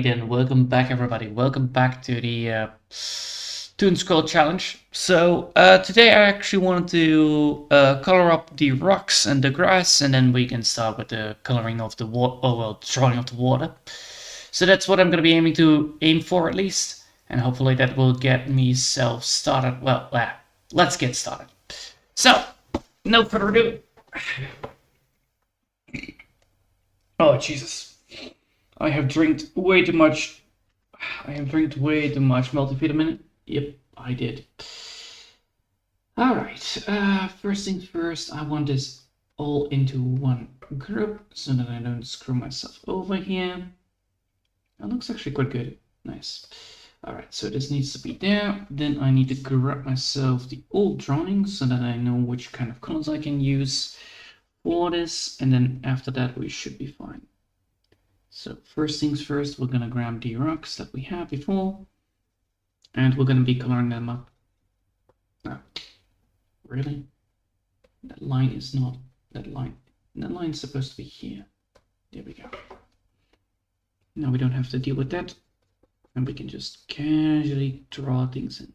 Alrighty then, welcome back everybody. Welcome back to the ToonScroll Challenge. So today I actually wanted to color up the rocks and the grass, and then we can start with the coloring of the water, drawing of the water. So that's what I'm going to be aim for at least, and hopefully that will get me started. Well, let's get started. So, no further ado. Oh Jesus. I have drank way too much. I have drank way too much multivitamin. Yep, I did. Alright, first things first, I want this all into one group so that I don't screw myself over here. That looks actually quite good. Nice. Alright, so this needs to be there. Then I need to grab myself the old drawings so that I know which kind of colors I can use for this. And then after that, we should be fine. So first things first, we're going to grab the rocks that we had before, and we're going to be coloring them up. Oh, really? That line is not that line. That line is supposed to be here. There we go. Now we don't have to deal with that, and we can just casually draw things in.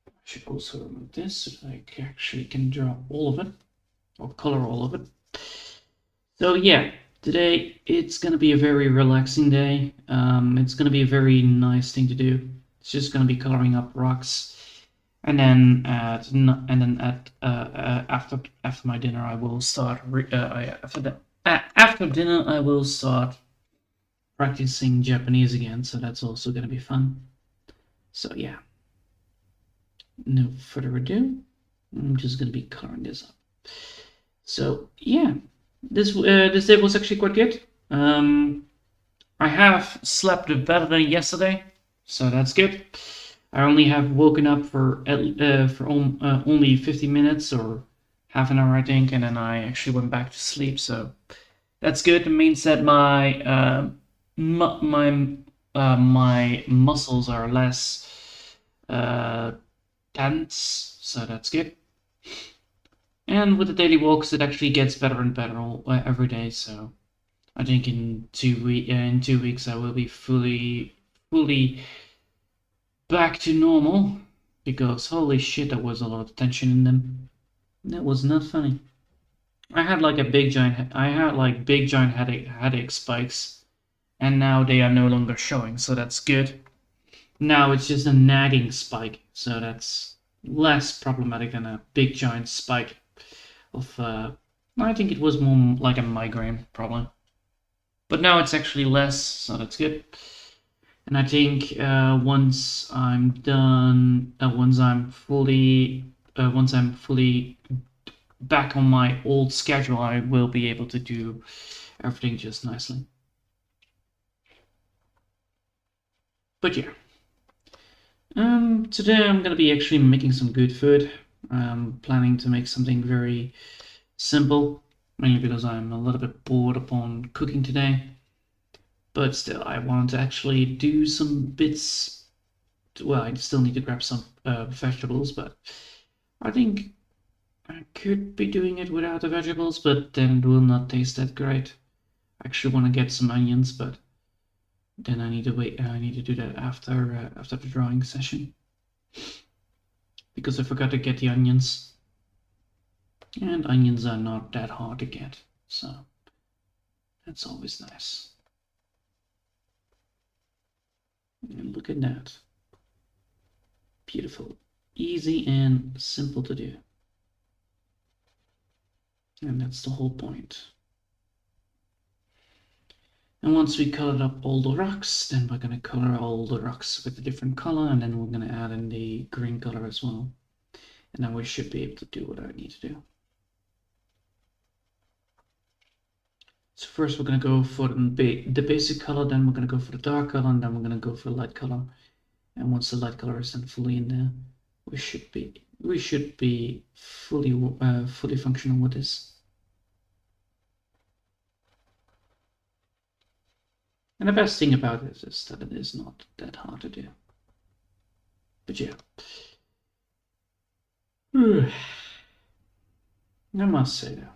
I should also remove this so that I actually can draw all of it, or color all of it. So yeah, today it's going to be a very relaxing day. It's going to be a very nice thing to do. It's just going to be coloring up rocks, and then after my dinner I will start. After dinner I will start practicing Japanese again. So that's also going to be fun. So yeah. No further ado, I'm just going to be coloring this up. So yeah, this day was actually quite good. I have slept better than yesterday, so that's good. I only have woken up for only 50 minutes or half an hour, I think, and then I actually went back to sleep. So that's good. It means that my muscles are less tense, so that's good. And with the daily walks, it actually gets better and better every day. So I think in 2 weeks I will be fully back to normal, because holy shit, there was a lot of tension in them. That was not funny. I had like big giant headache spikes, and now they are no longer showing, so that's good. Now it's just a nagging spike, so that's less problematic than a big giant spike of, I think it was more like a migraine problem. But now it's actually less, so that's good. And I think once I'm done, once I'm fully back on my old schedule, I will be able to do everything just nicely. But yeah. Today I'm gonna be actually making some good food. I'm planning to make something very simple, mainly because I'm a little bit bored upon cooking today. But still, I want to actually do some bits. Well, I still need to grab some vegetables, but I think I could be doing it without the vegetables, but then it will not taste that great. I actually want to get some onions, but then I need to wait. I need to do that after the drawing session, because I forgot to get the onions, and onions are not that hard to get, so that's always nice. And look at that, beautiful, easy and simple to do, and that's the whole point. And once we colored up all the rocks, then we're going to color all the rocks with a different color, and then we're going to add in the green color as well. And then we should be able to do what I need to do. So first we're going to go for the basic color, then we're going to go for the dark color, and then we're going to go for the light color. And once the light color is then fully in there, we should be fully functional with this. And the best thing about it is that it is not that hard to do. But yeah. I must say though,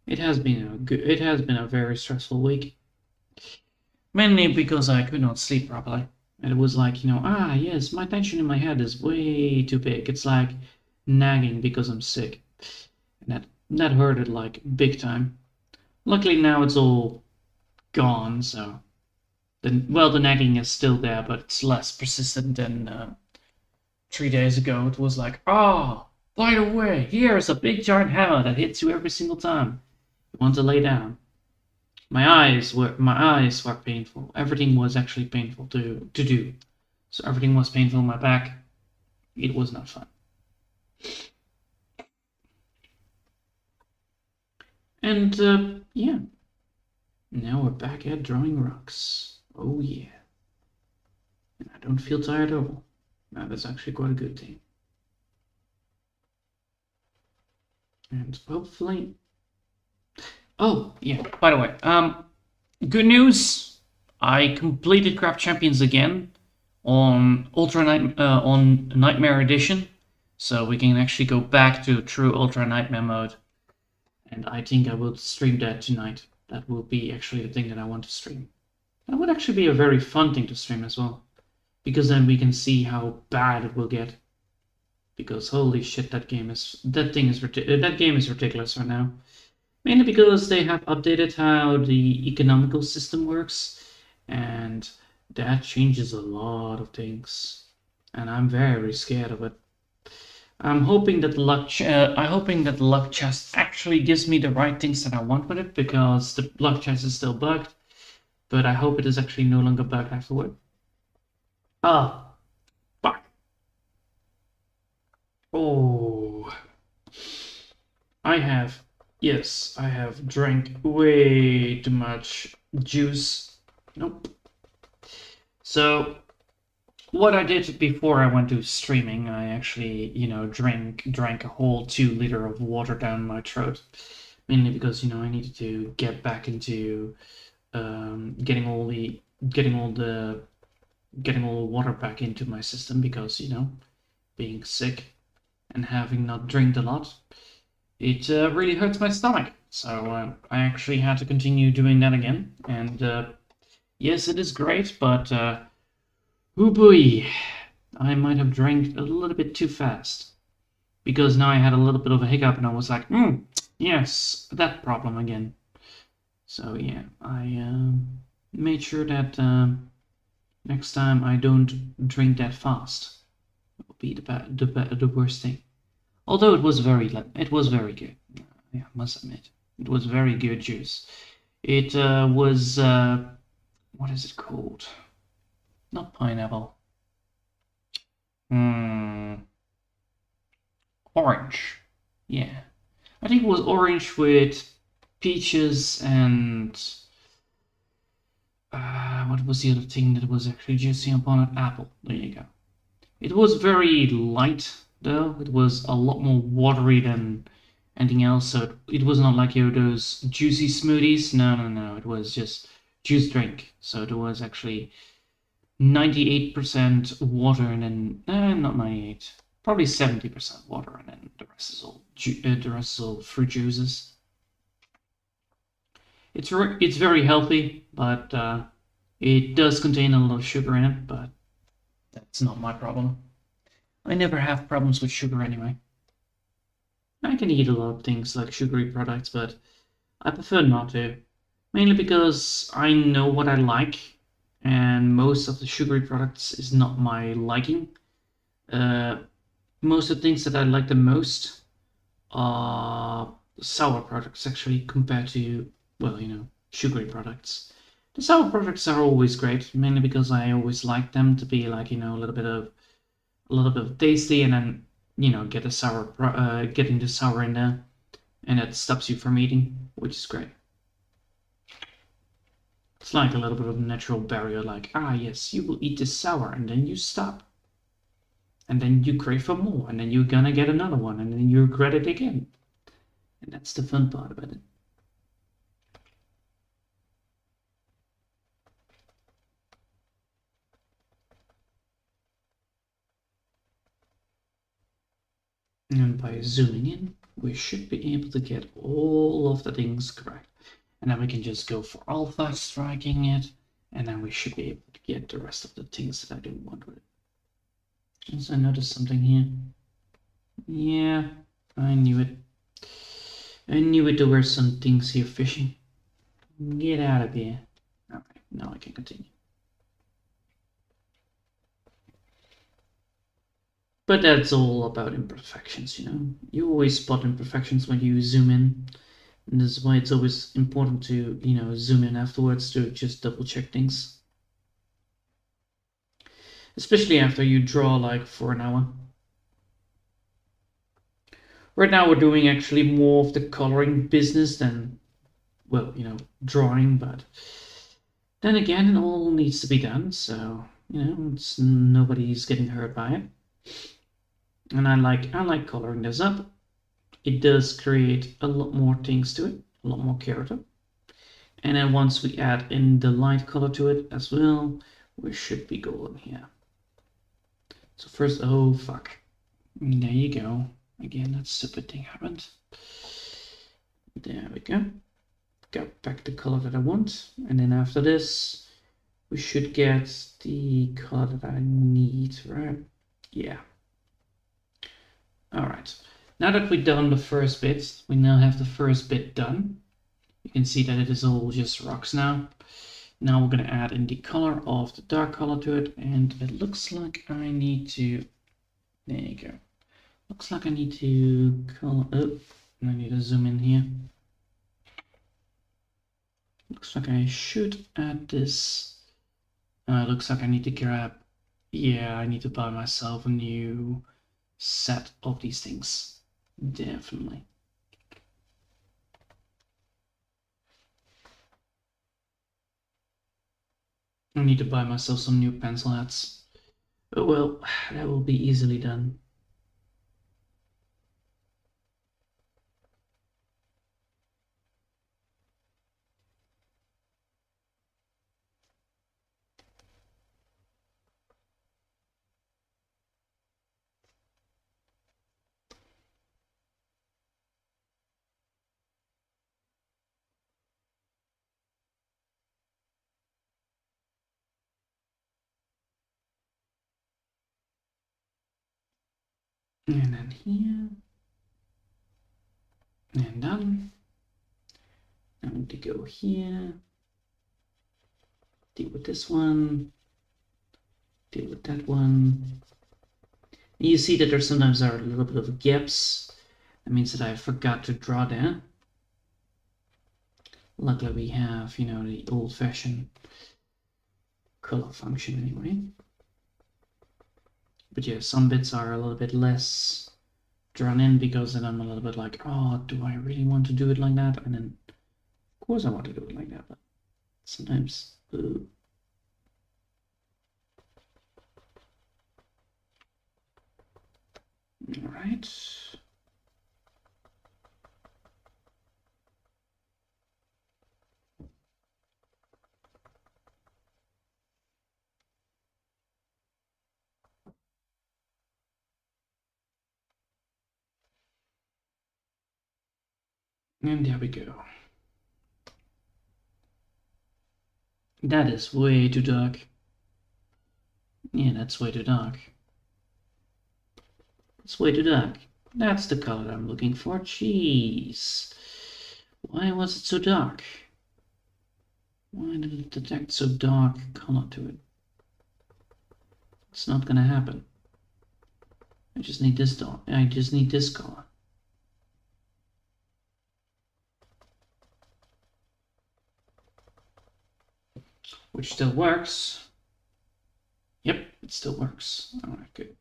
It has been a very stressful week. Mainly because I could not sleep properly. And it was like, yes, my tension in my head is way too big. It's like nagging because I'm sick. And that hurted like big time. Luckily now it's all gone, so the nagging is still there, but it's less persistent than 3 days ago. It was like, oh, by the way, here's a big giant hammer that hits you every single time you want to lay down. My eyes were painful. Everything was actually painful to do. So everything was painful in my back. It was not fun. And yeah, now we're back at drawing rocks. Oh yeah. And I don't feel tired at all. Now that's actually quite a good thing. And hopefully. Oh yeah. By the way, good news. I completed Craft Champions again on on Nightmare Edition, so we can actually go back to true Ultra Nightmare mode. And I think I will stream that tonight. That will be actually the thing that I want to stream. That would actually be a very fun thing to stream as well, because then we can see how bad it will get. Because holy shit, that game is ridiculous right now. Mainly because they have updated how the economical system works, and that changes a lot of things. And I'm very scared of it. I'm hoping that the luck chest actually gives me the right things that I want with it, because the luck chest is still bugged, but I hope it is actually no longer bugged afterward. Ah, fuck. Oh, yes, I have drank way too much juice. Nope. So what I did before I went to streaming, I actually, drank a whole 2 liter of water down my throat, mainly because I needed to get back into getting all the water back into my system, because being sick and having not drank a lot, it really hurts my stomach. So I actually had to continue doing that again, and yes, it is great, but oh boy, I might have drank a little bit too fast, because now I had a little bit of a hiccup and I was like, yes, that problem again. So yeah, I made sure that next time I don't drink that fast. It will be the worst thing. Although it was very good. Yeah, I must admit, it was very good juice. It was what is it called? Not pineapple. Orange. Yeah. I think it was orange with peaches and what was the other thing that was actually juicy upon it? Apple. There you go. It was very light though. It was a lot more watery than anything else. So it was not like those juicy smoothies. No. It was just juice drink. So it was actually 98% water, and then not 98, probably 70% water, and then the rest is all fruit juices. It's very healthy, but it does contain a lot of sugar in it. But that's not my problem. I never have problems with sugar anyway. I can eat a lot of things like sugary products, but I prefer not to. Mainly because I know what I like, and most of the sugary products is not my liking. Most of the things that I like the most are sour products, actually, compared to, well, sugary products. The sour products are always great, mainly because I always like them to be like, a little bit of tasty, and then, getting the sour in there, and that stops you from eating, which is great. It's like a little bit of a natural barrier, like, yes, you will eat this sour, and then you stop. And then you crave for more, and then you're gonna get another one, and then you regret it again. And that's the fun part about it. And by zooming in, we should be able to get all of the things correct. And then we can just go for alpha striking it, and then we should be able to get the rest of the things that I don't want with it. So I noticed something here. Yeah, I knew it. I knew it. There were some things here fishing. Get out of here. Alright, now I can continue. But that's all about imperfections, you know. You always spot imperfections when you zoom in. And this is why it's always important to, you know, zoom in afterwards to just double check things. Especially after you draw like for an hour. Right now we're doing actually more of the coloring business than, well, you know, drawing, but then again, it all needs to be done, so, you know, nobody's getting hurt by it. And I like coloring this up. It does create a lot more things to it, a lot more character. And then once we add in the light color to it as well, we should be golden here. So first, oh fuck. There you go. Again, that stupid thing happened. There we go. Got back the color that I want. And then after this, we should get the color that I need, right? Yeah. All right. Now that we've done the first bit, we now have the first bit done. You can see that it is all just rocks now. Now we're going to add in the color of the dark color to it, and it looks like I need to, there you go. Looks like I need to color, oh, I need to zoom in here. Looks like I should add this. Looks like I need to grab, yeah, I need to buy myself a new set of these things. Definitely. I need to buy myself some new pencil hats. Oh well, that will be easily done. And then here. And done. I need to go here. Deal with this one. Deal with that one. And you see that there sometimes are a little bit of gaps. That means that I forgot to draw there. Luckily we have, you know, the old-fashioned color function anyway. But yeah, some bits are a little bit less drawn in because then I'm a little bit like, oh, do I really want to do it like that? And then, of course I want to do it like that, but sometimes, ooh. All right. And there we go. That is way too dark. Yeah, that's way too dark. It's way too dark. That's the color I'm looking for. Jeez. Why was it so dark? Why did it detect so dark color to it? It's not gonna happen. I just need this dark. I just need this color. Which still works. Yep, it still works. All right, good.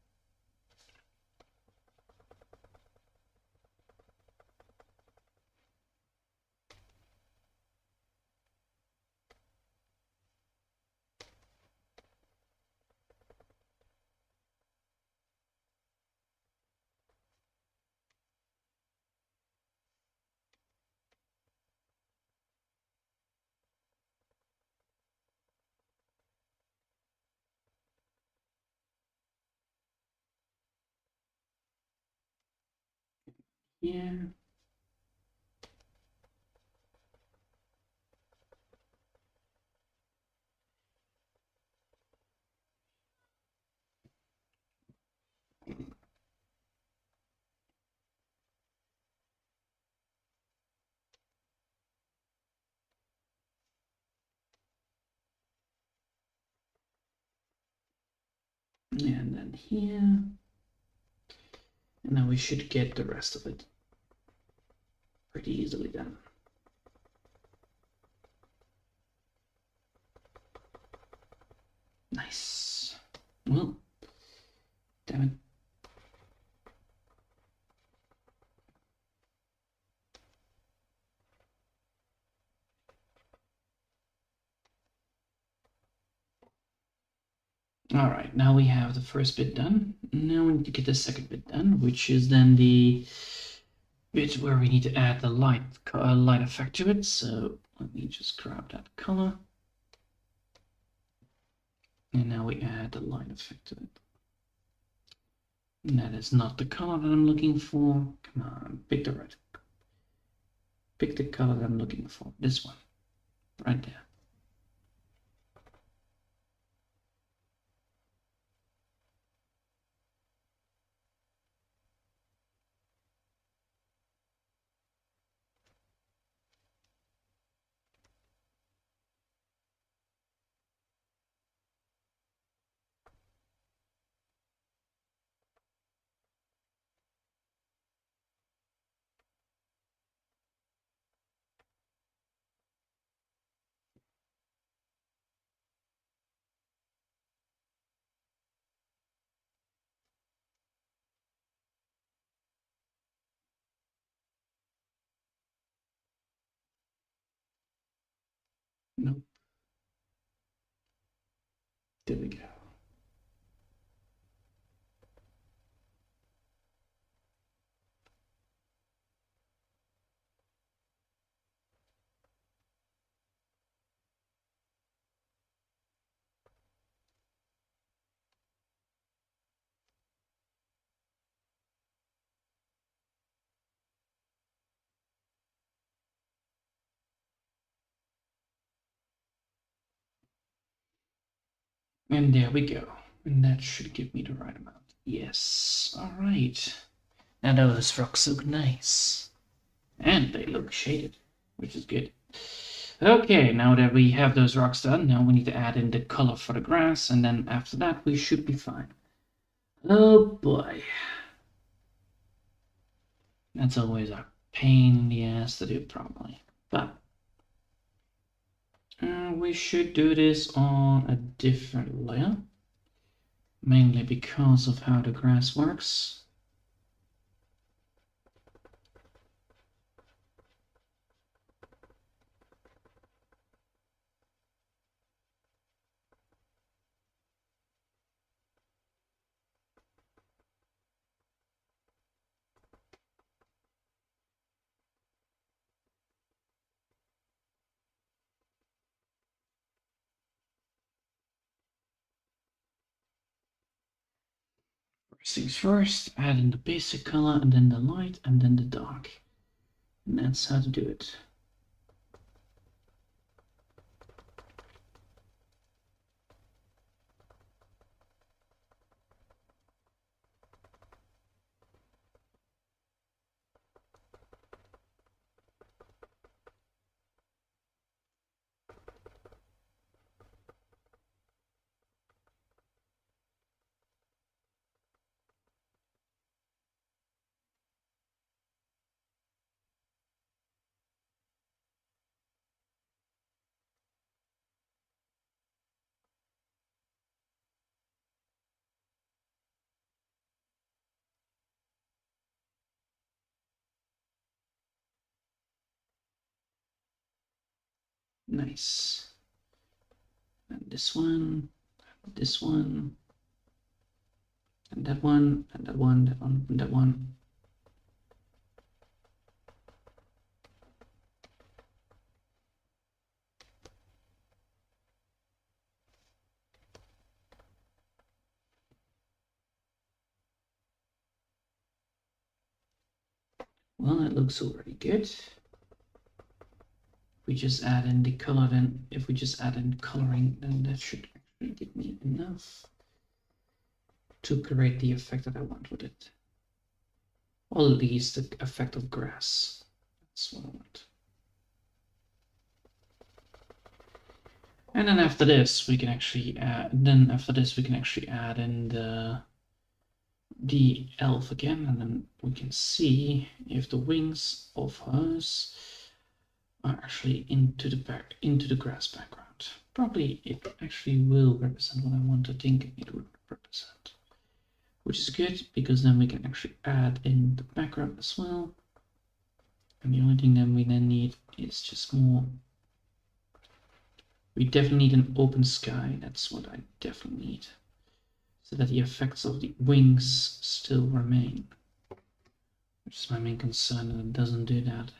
here. And then here. And now we should get the rest of it pretty easily done. Nice. Well, damn it. All right, now we have the first bit done. Now we need to get the second bit done, which is then the bit where we need to add the light effect to it. So let me just grab that color. And now we add the light effect to it. And that is not the color that I'm looking for. Come on, pick the right. Pick the color that I'm looking for. This one, right there. Nope. There we go. And there we go. And that should give me the right amount. Yes. All right. Now those rocks look nice. And they look shaded, which is good. Okay, now that we have those rocks done, now we need to add in the color for the grass, and then after that we should be fine. Oh boy. That's always a pain in the ass to do properly. But we should do this on a different layer, mainly because of how the grass works. First things first, add in the basic color, and then the light, and then the dark. And that's how to do it. Nice. And this one, and that one, and that one, that one, and that one. Well, it looks already good. We just add in the color, then if we just add in coloring, then that should actually give me enough to create the effect that I want with it. Or at least the effect of grass. That's what I want. And then after this, we can actually add. Then after this, we can actually add in the elf again, and then we can see if the wings of hers are actually into the grass background. Probably it actually will represent what I want to think it would represent, which is good because then we can actually add in the background as well. And the only thing that we then need is just more. We definitely need an open sky. That's what I definitely need, so that the effects of the wings still remain, which is my main concern, that it doesn't do that.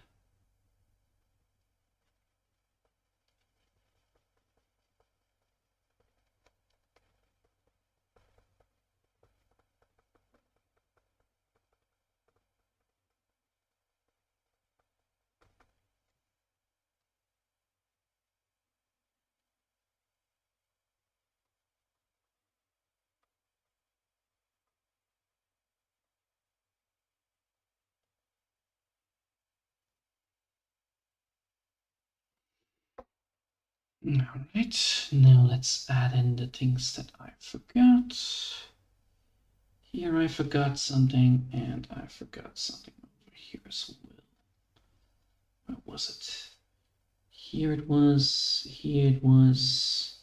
Alright, now let's add in the things that I forgot. Here I forgot something, and I forgot something over here as well. Where was it? Here it was, here it was.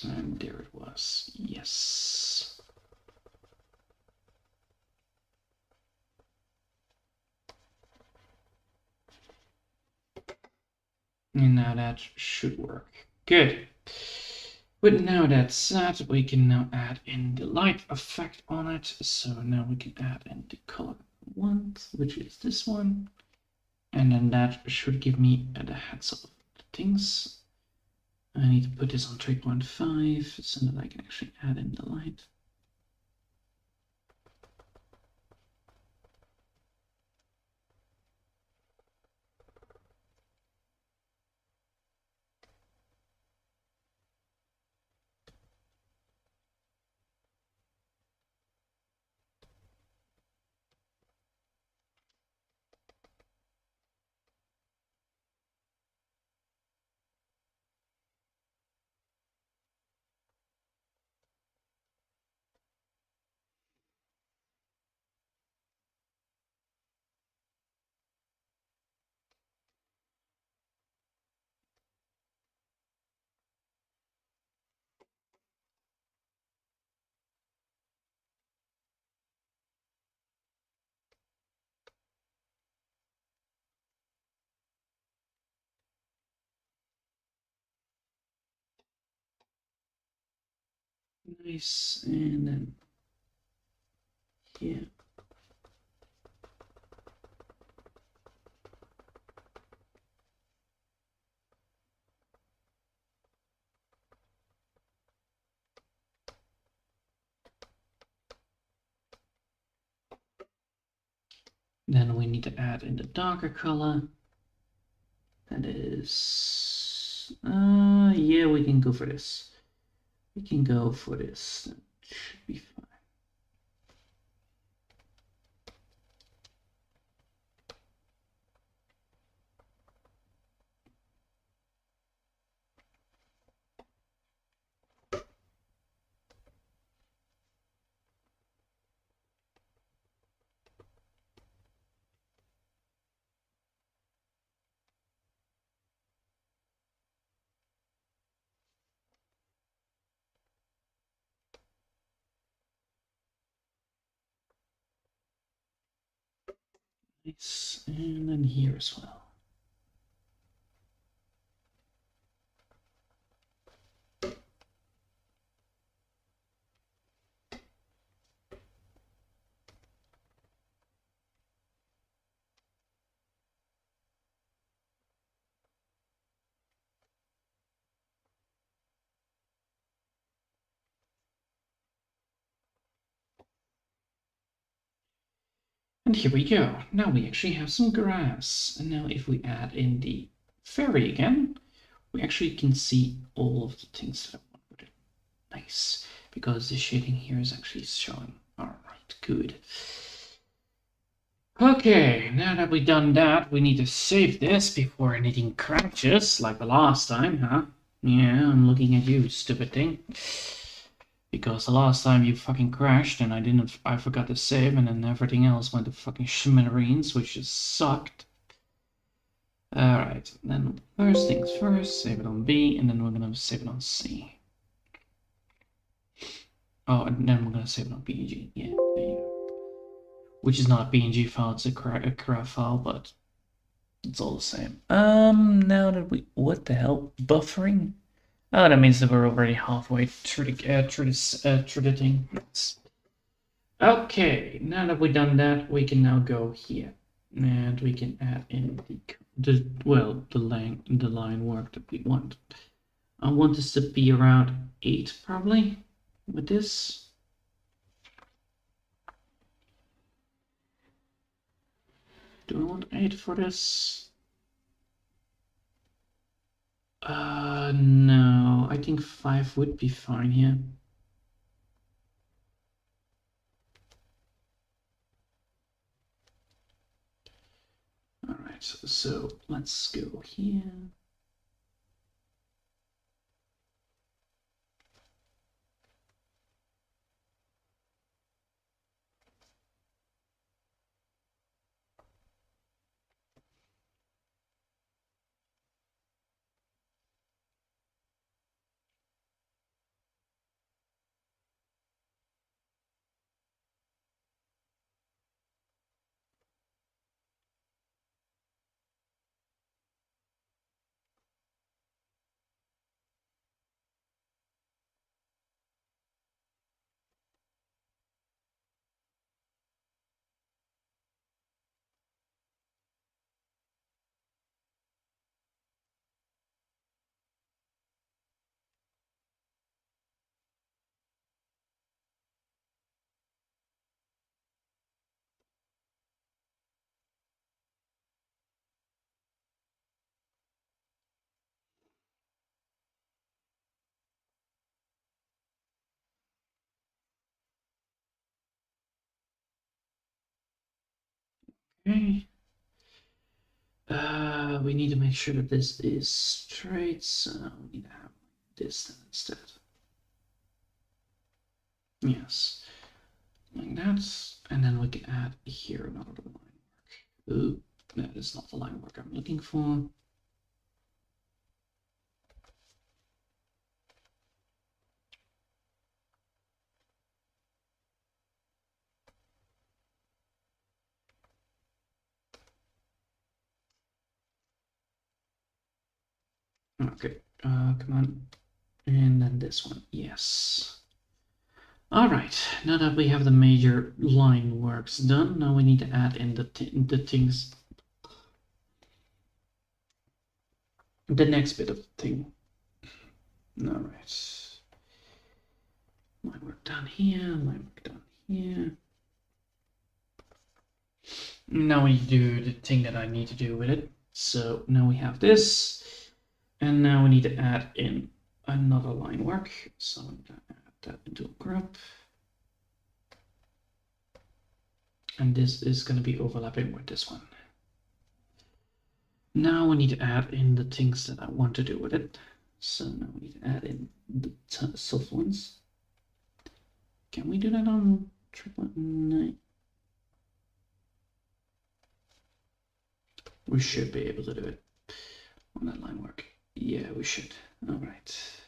And there it was, yes. And now that should work. Good. But now that's set, we can now add in the light effect on it. So now we can add in the color we want, which is this one. And then that should give me the heads of the things. I need to put this on 3.5 so that I can actually add in the light. Nice, and then here. Then we need to add in the darker color. That is, yeah, we can go for this. We can go for this. That should be fine. Nice, and then here as well. And here we go. Now we actually have some grass. And now if we add in the fairy again, we actually can see all of the things that I want with it. Nice, because the shading here is actually showing. All right, good. Okay, now that we've done that, we need to save this before anything crashes, like the last time, huh? Yeah, I'm looking at you, stupid thing. Because the last time you fucking crashed and I forgot to save, and then everything else went to fucking smithereens, which just sucked. Alright, then first things first, save it on B, and then we're gonna save it on C. Oh, and then we're gonna save it on PNG. Yeah, there you go. Which is not a PNG file, it's a CRAF file, but it's all the same. Now that what the hell? Buffering? Oh, that means that we're already halfway through the thing. Okay, now that we've done that, we can now go here, and we can add in the line work that we want. I want this to be around 8 probably with this. Do I want 8 for this? No, I think 5 would be fine here. All right, so let's go here. Okay. We need to make sure that this is straight, so we need to have this then instead. Yes, like that, and then we can add here another line work. Ooh, that is not the line work I'm looking for. Okay, come on, and then this one, yes. All right, now that we have the major line works done, now we need to add in the things, the next bit of thing. All right, line work done here, line work done here. Now we do the thing that I need to do with it. So now we have this, and now we need to add in another line work. So I'm gonna add that into a group. And this is going to be overlapping with this one. Now we need to add in the things that I want to do with it. So now we need to add in the soft ones. Can we do that on triplet? No. We should be able to do it on that line work. Yeah, we should. All right.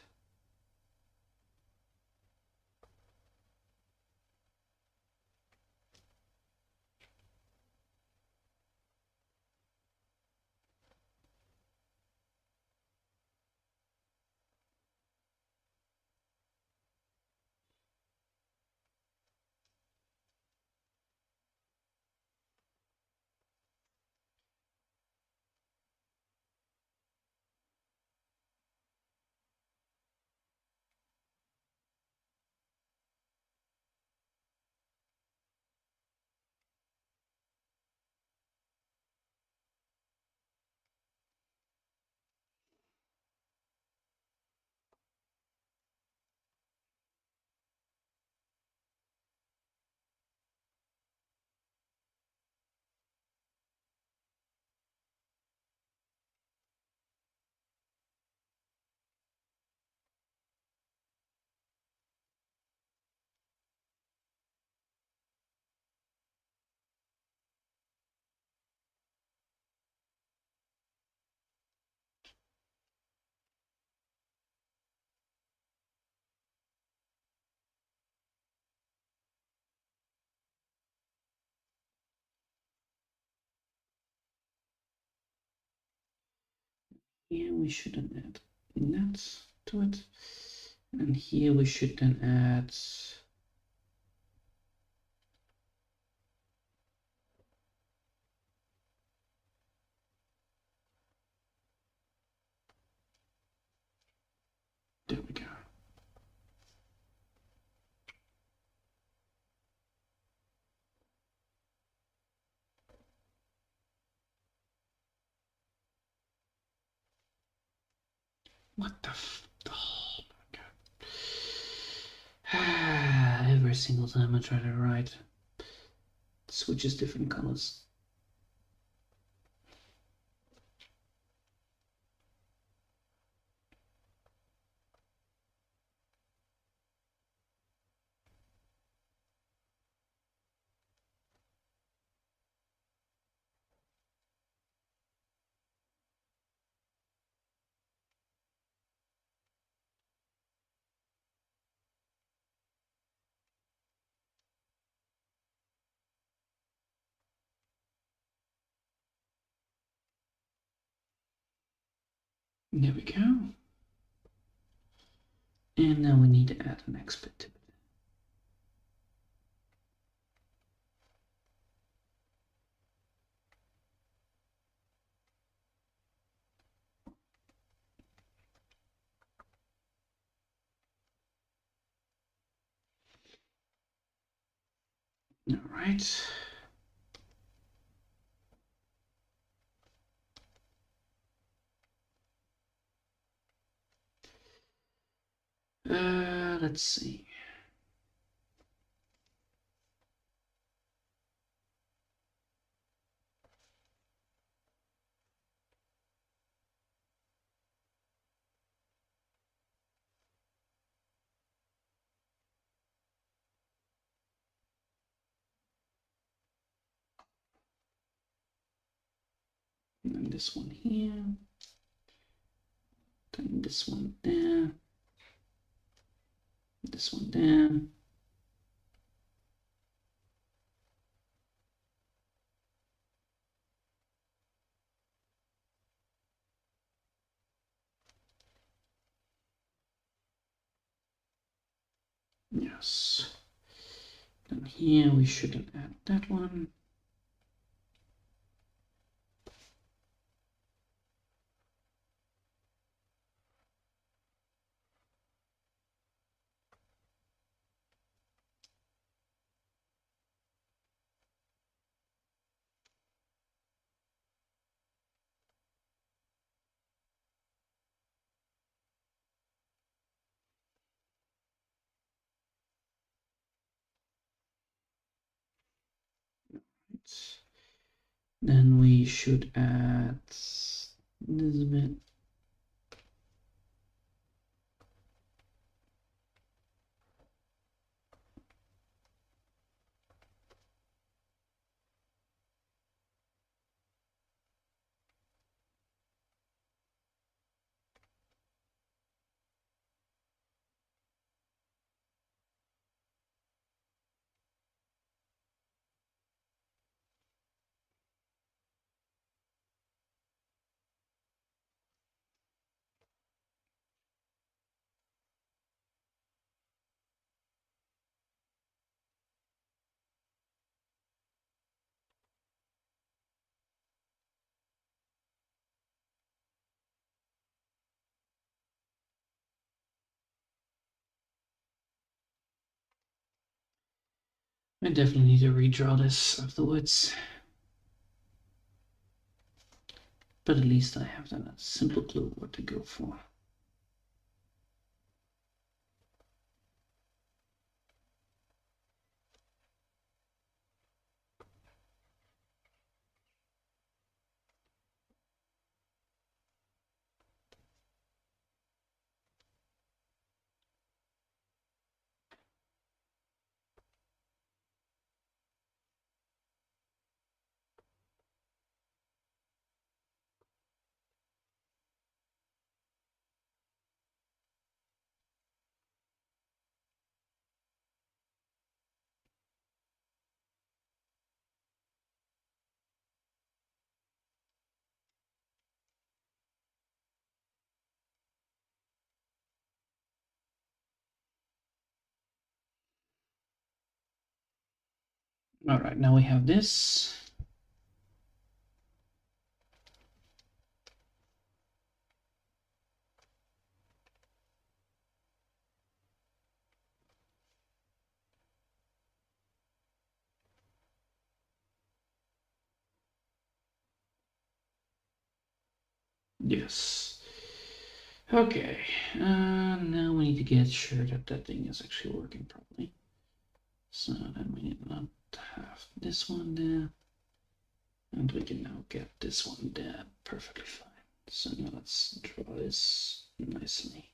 Here we should then add that to it. And here we should then add there we go. What the oh my god. Every single time I try to write, it switches different colors. There we go. And now we need to add an expert to it. All right. Let's see. And then this one here. Then this one there. This one there. Yes. Then here we shouldn't add that one. Then we should add this bit. I definitely need to redraw this afterwards. But at least I have then a simple clue what to go for. All right, now we have this. Yes. Okay, now we need to get sure that that thing is actually working properly. So then we need not have this one there. And we can now get this one there perfectly fine. So now let's draw this nicely.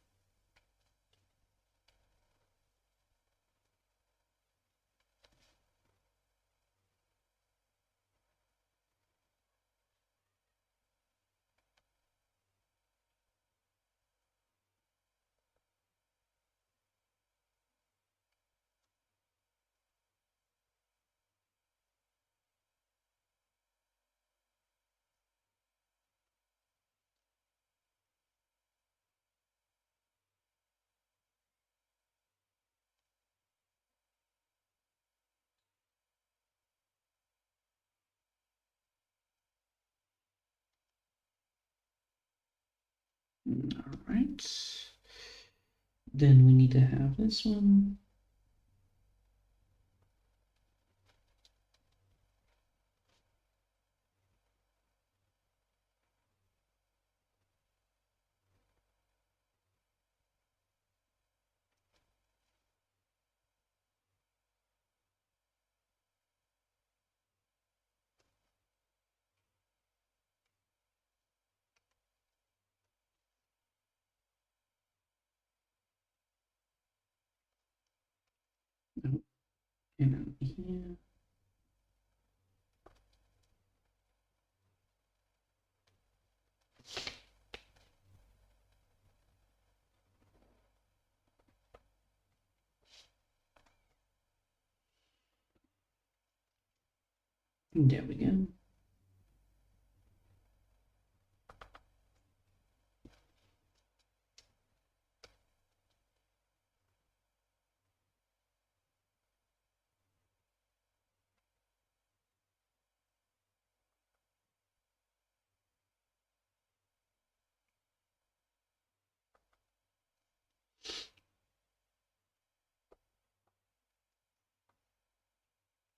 All right. Then we need to have this one. And then here. There we go.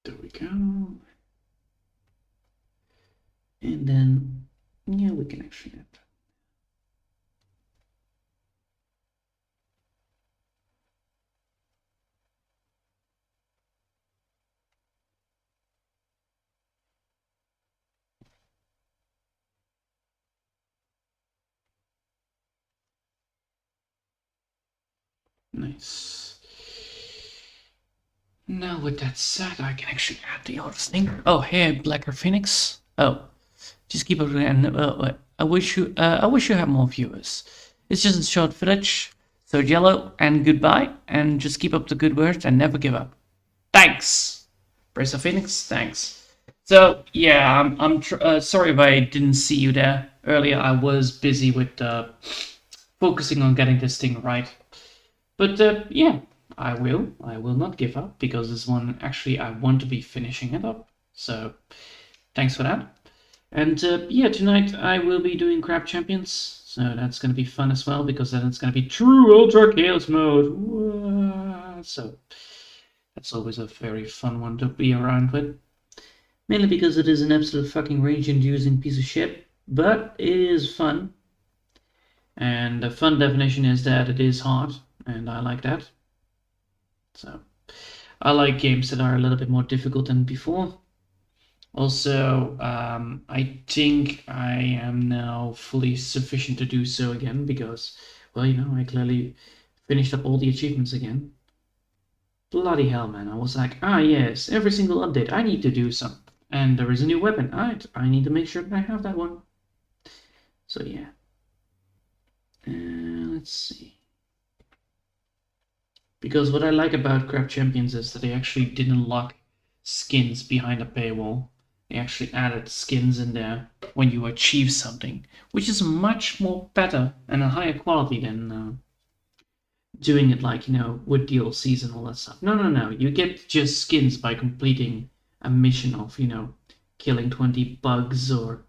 There we go. And then, yeah, we can actually add that. Nice. Now with that said, I can actually add the other thing. Oh, hey, Blacker Phoenix. Oh, just keep up and I wish you had more viewers. It's just a short village. So yellow and goodbye, and just keep up the good work and never give up. Thanks, Bracer Phoenix. Thanks. So yeah, I'm sorry if I didn't see you there earlier. I was busy with focusing on getting this thing right. But yeah, I will not give up because this one actually I want to be finishing it up. So thanks for that. And yeah, tonight I will be doing Crab Champions, so that's going to be fun as well because then it's going to be true Ultra Chaos mode. So that's always a very fun one to be around with. Mainly because it is an absolute fucking rage-inducing piece of shit, but it is fun. And the fun definition is that it is hard, and I like that. So I like games that are a little bit more difficult than before. Also, I think I am now fully sufficient to do so again because, well, you know, I clearly finished up all the achievements again. Bloody hell, man. I was like, yes, every single update, I need to do some. And there is a new weapon. I need to make sure that I have that one. So, yeah. Let's see. Because what I like about Crab Champions is that they actually didn't lock skins behind a paywall. They actually added skins in there when you achieve something, which is much more better and a higher quality than doing it like, you know, with DLCs and all that stuff. No. You get just skins by completing a mission of, you know, killing 20 bugs or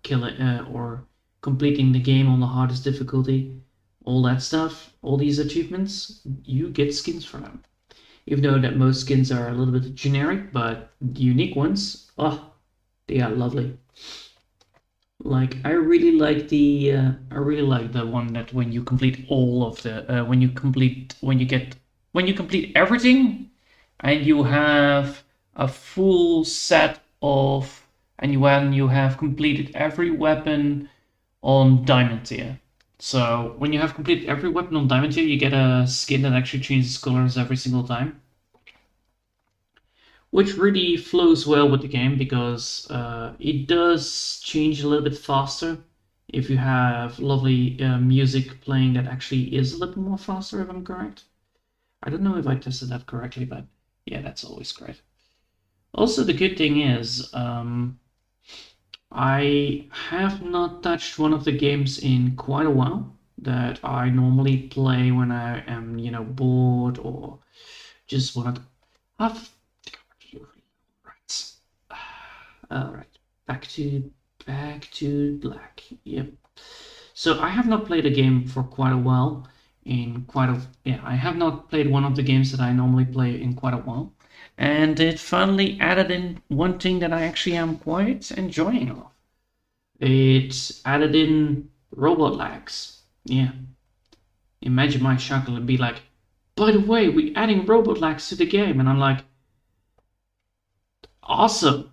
or completing the game on the hardest difficulty, all that stuff, all these achievements, you get skins for them. Even though that most skins are a little bit generic, but the unique ones, oh, they are lovely. Like I really like the one that when you complete all of the when you complete everything, and you have a full set of, and when you have completed every weapon on diamond tier. So when you have completed every weapon on diamond tier, you get a skin that actually changes colors every single time, which really flows well with the game because it does change a little bit faster if you have lovely music playing that actually is a little more faster, if I'm correct. I don't know if I tested that correctly, but yeah, that's always great. Also, the good thing is I have not touched one of the games in quite a while that I normally play when I am, you know, bored or just want to have. All right, back to black. Yep. So I have not played a game for quite a while. I have not played one of the games that I normally play in quite a while, and it finally added in one thing that I actually am quite enjoying of. It added in robot lags. Yeah. Imagine my shock and be like, by the way, we're adding robot lags to the game, and I'm like, awesome.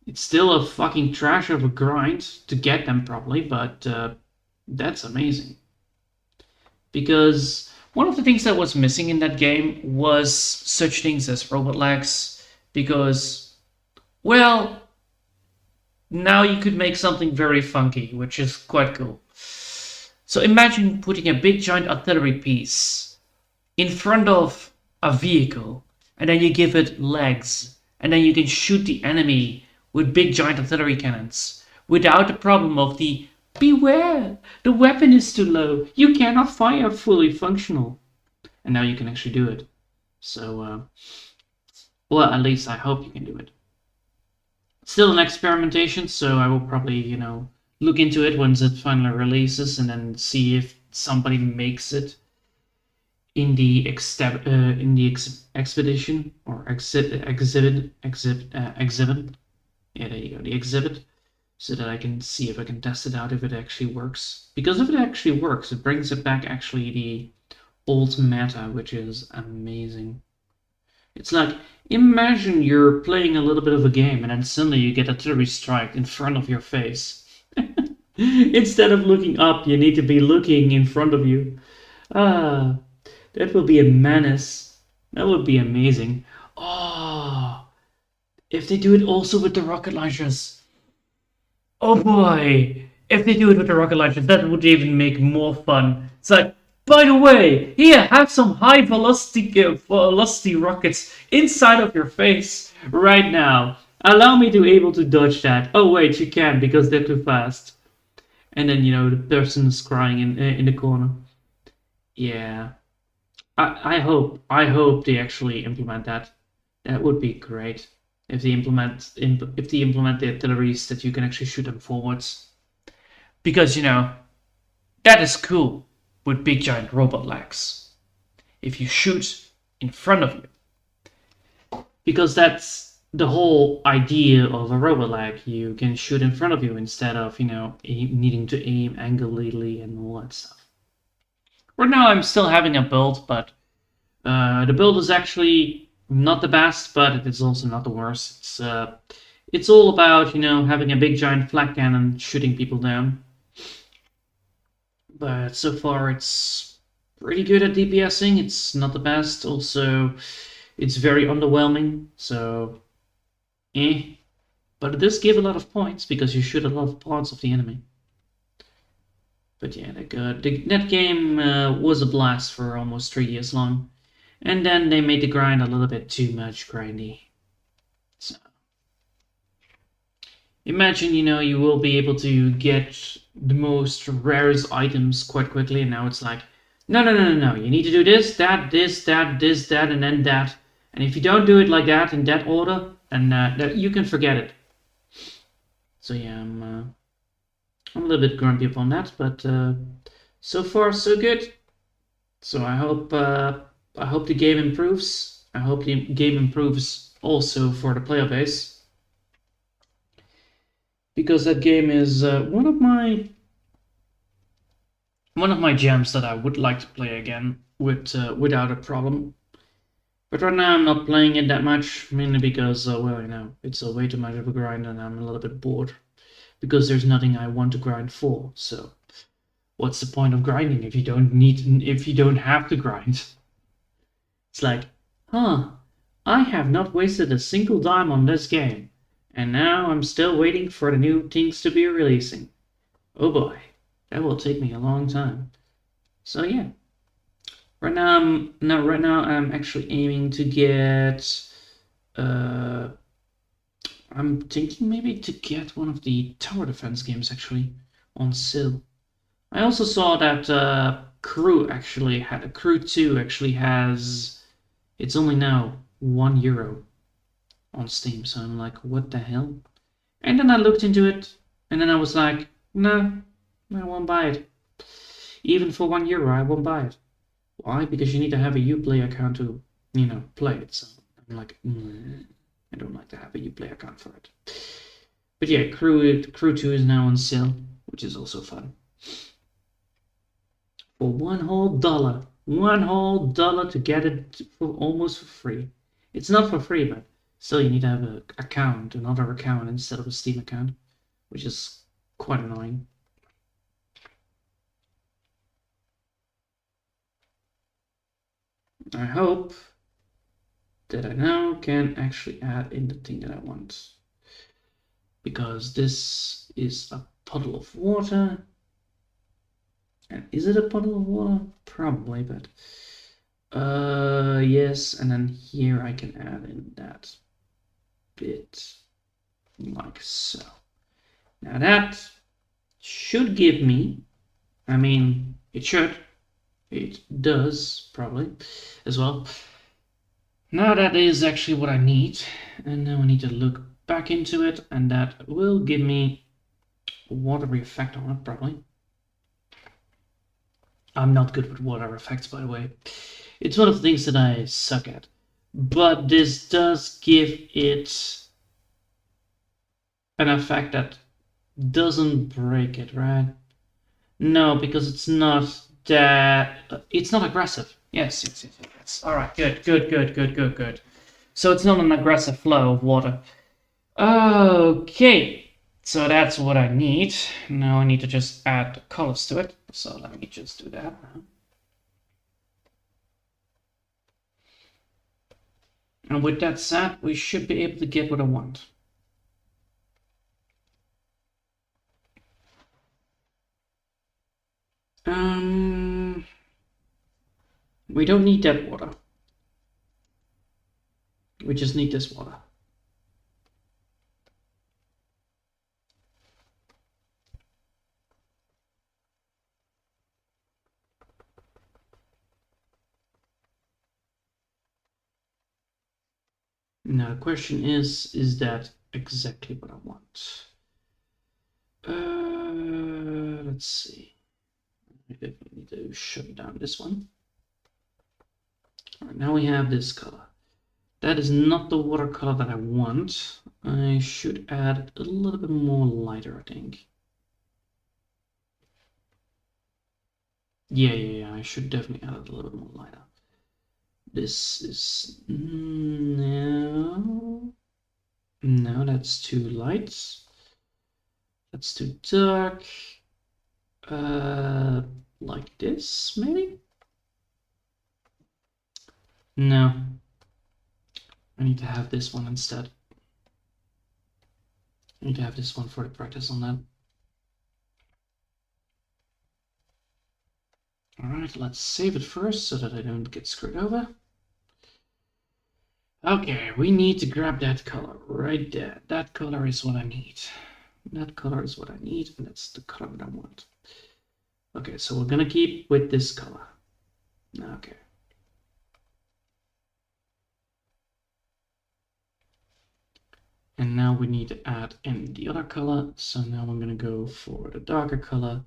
It's still a fucking trash of a grind to get them properly, but that's amazing. Because one of the things that was missing in that game was such things as robot lags, because, well, now you could make something very funky, which is quite cool. So imagine putting a big giant artillery piece in front of a vehicle, and then you give it legs, and then you can shoot the enemy with big giant artillery cannons, without the problem of the beware, the weapon is too low, you cannot fire fully functional. And now you can actually do it. So, well, at least I hope you can do it. Still an experimentation, so I will probably, you know, look into it once it finally releases and then see if somebody makes it in the expedition or exhibit. Yeah, there you go, the exhibit, so that I can see if I can test it out if it actually works. Because if it actually works, it brings it back actually the old meta, which is amazing. It's like, imagine you're playing a little bit of a game and then suddenly you get artillery strike in front of your face. Instead of looking up, you need to be looking in front of you. Ah, that will be a menace. That would be amazing. Oh, if they do it also with the rocket launchers. Oh boy, if they do it with the rocket launchers, that would even make more fun. It's like, by the way, here, have some high velocity rockets inside of your face right now. Allow me to be able to dodge that. Oh wait, you can't because they're too fast. And then, you know, the person is crying in the corner. Yeah, I hope they actually implement that. That would be great if they implement the artilleries that you can actually shoot them forwards. Because, you know, that is cool with big giant robot legs. If you shoot in front of you. Because that's the whole idea of a robot leg. You can shoot in front of you instead of, you know, needing to aim angularly and all that stuff. Right now I'm still having a build, but the build is actually not the best, but it is also not the worst. It's all about, you know, having a big giant flak cannon shooting people down. But so far it's pretty good at DPSing. It's not the best. Also, it's very underwhelming. So, but it does give a lot of points because you shoot a lot of parts of the enemy. But yeah, that game was a blast for almost 3 years long. And then they made the grind a little bit too much grindy. So, imagine, you know, you will be able to get the most rarest items quite quickly, and now it's like, no, you need to do this, that, and then that. And if you don't do it like that, in that order, and you can forget it. So yeah, I'm a little bit grumpy upon that, but so far so good. So I hope the game improves. I hope the game improves also for the player base, because that game is one of my gems that I would like to play again without a problem. But right now I'm not playing it that much, mainly because well, you know, it's way too much of a grind and I'm a little bit bored, because there's nothing I want to grind for. So what's the point of grinding if you don't have to grind? It's like, I have not wasted a single dime on this game, and now I'm still waiting for the new things to be releasing. Oh boy, that will take me a long time. So yeah, right now I'm actually aiming to get. I'm thinking maybe to get one of the tower defense games actually on sale. I also saw that Crew 2 actually has. It's only now €1 on Steam, so I'm like, what the hell? And then I looked into it, and then I was like, no, I won't buy it. Even for €1, I won't buy it. Why? Because you need to have a Uplay account to, play it. So I'm like, I don't like to have a Uplay account for it. But yeah, Crew 2 is now on sale, which is also fun. For $1 to get it for almost for free. It's not for free, but still you need to have another account instead of a Steam account, which is quite annoying. I hope that I now can actually add in the thing that I want, because this is a puddle of water. And is it a puddle of water? Probably, but yes, and then here I can add in that bit like so. Now that should give me, I mean, it does probably as well. Now that is actually what I need, and now I need to look back into it, and that will give me a watery effect on it probably. I'm not good with water effects, by the way. It's one of the things that I suck at. But this does give it an effect that doesn't break it, right? No, because it's not it's not aggressive. Yes. All right, good. So it's not an aggressive flow of water. Okay, so that's what I need. Now I need to just add colors to it. So let me just do that now. And with that said, we should be able to get what I want. We don't need that water. We just need this water. Now the question is that exactly what I want? Let's see. I definitely need to shut down this one. All right, now we have this color. That is not the watercolor that I want. I should add a little bit more lighter, I think. Yeah, I should definitely add it a little bit more lighter. This is no, that's too light. That's too dark. Like this, maybe? No. I need to have this one instead. I need to have this one for the practice on that. Alright, let's save it first so that I don't get screwed over. Okay, we need to grab that color right there. That color is what I need. That color is what I need, and that's the color that I want. Okay, so we're gonna keep with this color. Okay. And now we need to add in the other color. So now I'm going to go for the darker color.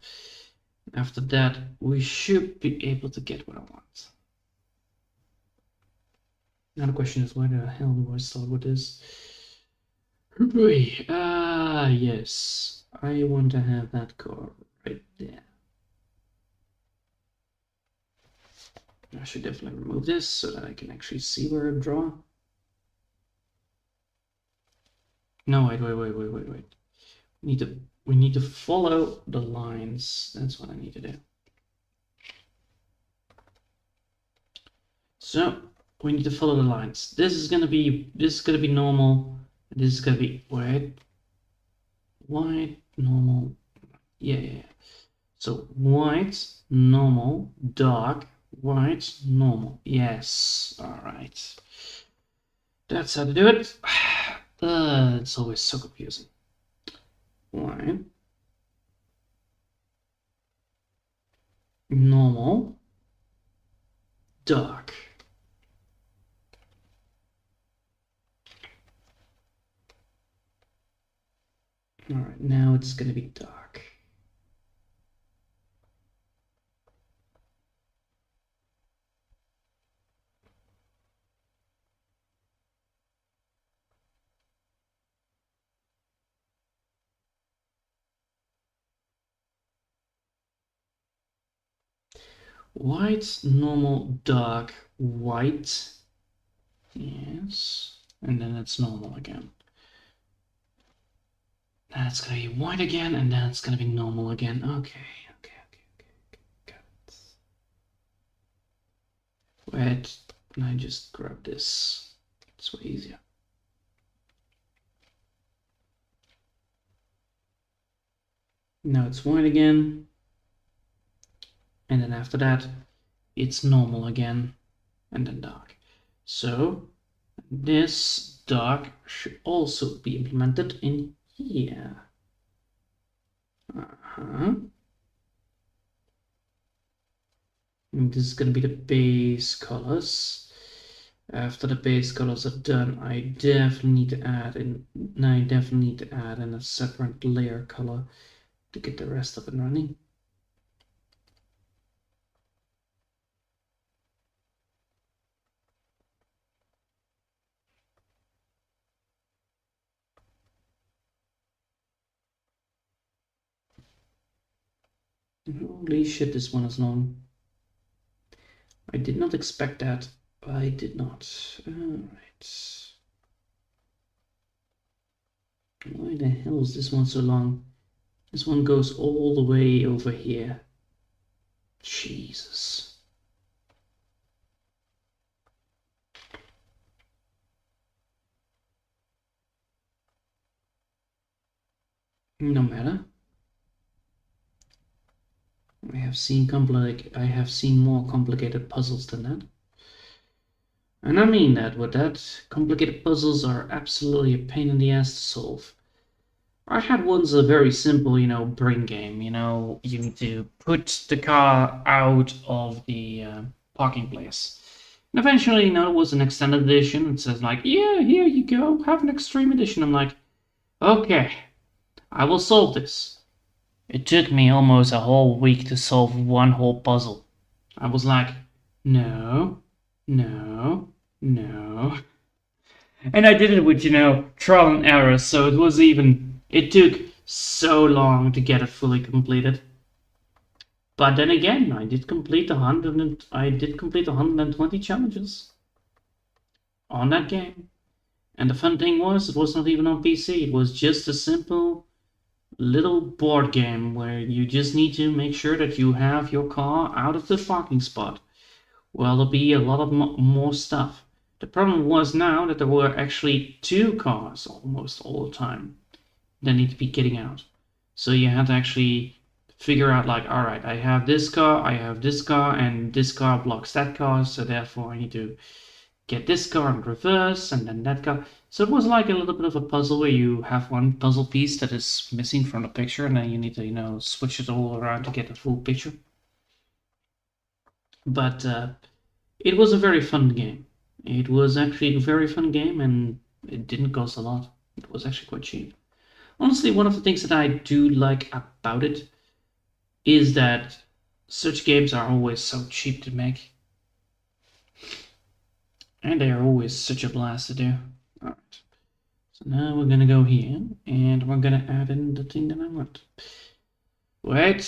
After that, we should be able to get what I want. Now the question is, why the hell do I start with this? Yes. I want to have that car right there. I should definitely remove this so that I can actually see where I draw. No, wait. We need to follow the lines. That's what I need to do. So we need to follow the lines. This is gonna be normal. This is gonna be white, normal. Yeah. So white, normal, dark, white, normal. Yes. All right. That's how to do it. It's always so confusing. White, normal, dark. All right, now it's going to be dark. White, normal, dark, white. Yes. And then it's normal again. Then it's going to be white again, and then it's going to be normal again. Okay. Got it. Wait, and I just grab this. It's way easier. Now it's white again. And then after that, it's normal again, and then dark. So this dark should also be implemented in here. And this is going to be the base colors. After the base colors are done, I definitely need to add in a separate layer color to get the rest of it running. Holy shit, this one is long. I did not expect that. I did not. Alright. Why the hell is this one so long? This one goes all the way over here. Jesus. No matter. I have seen more complicated puzzles than that. And I mean that with that. Complicated puzzles are absolutely a pain in the ass to solve. I had once a very simple, brain game. You need to put the car out of the parking place. And eventually, it was an extended edition. It says like, yeah, here you go, have an extreme edition. I'm like, okay, I will solve this. It took me almost a whole week to solve one whole puzzle. I was like, no. And I did it with, trial and error, so it took so long to get it fully completed. But then again, I did complete 120 challenges on that game. And the fun thing was, it was not even on PC. It was just a simple little board game where you just need to make sure that you have your car out of the parking spot. Well, there'll be a lot of more stuff. The problem was now that there were actually two cars almost all the time that need to be getting out. So you had to actually figure out like, all right, I have this car, and this car blocks that car, so therefore I need to get this car in reverse, and then that car. So it was like a little bit of a puzzle where you have one puzzle piece that is missing from the picture, and then you need to, switch it all around to get the full picture. But it was a very fun game. It was actually a very fun game, and it didn't cost a lot. It was actually quite cheap. Honestly, one of the things that I do like about it is that such games are always so cheap to make. And they are always such a blast to do. Alright. So now we're gonna go here, and we're gonna add in the thing that I want. Wait,